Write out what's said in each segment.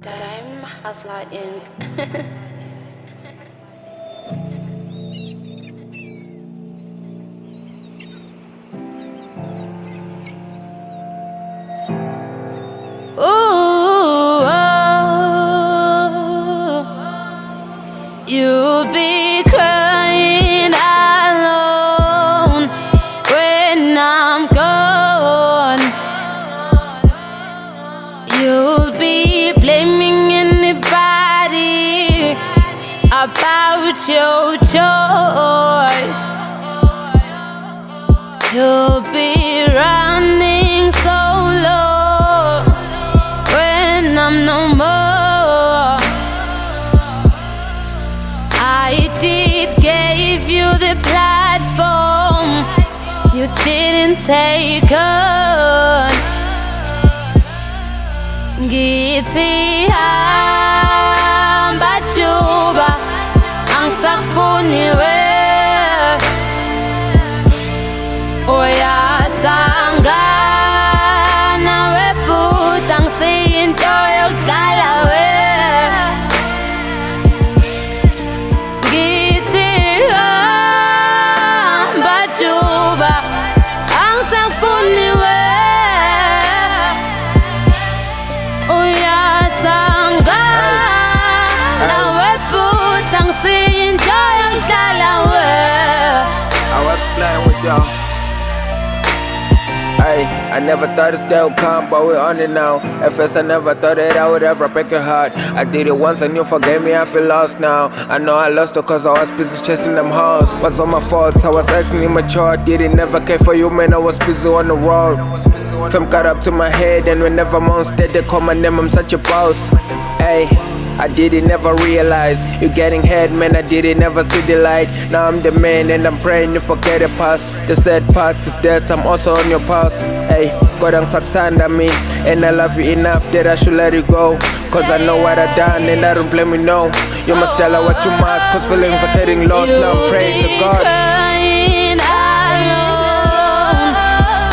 Time Hustler Inc. Ooh, oh, you'll be crying alone when I'm gone. You'll be blaming anybody about your choice. You'll be running solo when I'm no more. I did give you the platform you didn't take on. Ngithi hamba juba angisafuniwe, uyasangana webhuda ngisiyinto yokudlala we. Ngithi hamba juba angisafuniwe, uyasangana webhuda ngisiyinto yokudlala we. I was playing with y'all. Ay, I never thought this day would come, but we're on it now. At first I never thought that I would ever break your heart. I did it once and you forgave me, I feel lost now. I know I lost her cause I was busy chasing them hoes. Was all my faults, I was acting immature. Didn't never care for you, man, I was busy on the road. Fam got up to my head and whenever I'm on stage they call my name, I'm such a boss. Ay, I didn't never realize you getting head, man, I didn't never see the light. Now I'm the man and I'm praying you forget the past. The sad part is that I'm also on your past. Hey, God angisakuthanda me and I love you enough that I should let you go. Cause I know what I done and I don't blame you, no. You must tell her what you must, cause feelings are getting lost. Now I'm praying to God. Crying alone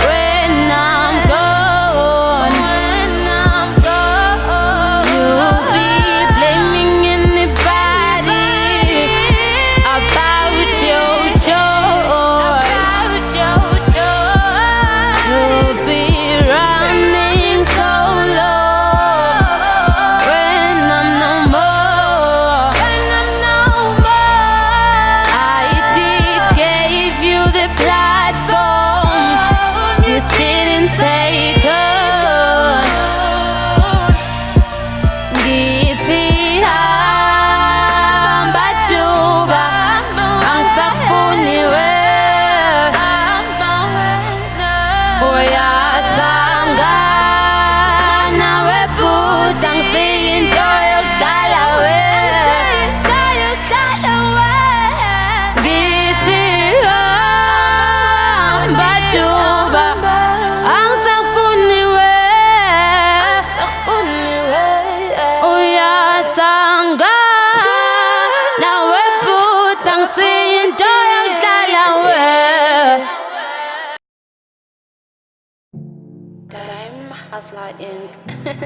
when I'm gone. You'll be blaming anybody about your choice. You'll be running solo when I'm no more. I did give you the platform you didn't take on. Ngithi hamba juba angisafuniwe, uyasangana webhuda ngisiyinto yokudlala we. Ngithi hamba juba angisafuniwe, uyasangana webhuda ngisiyinto yokudlala we. Time Hustler Inc.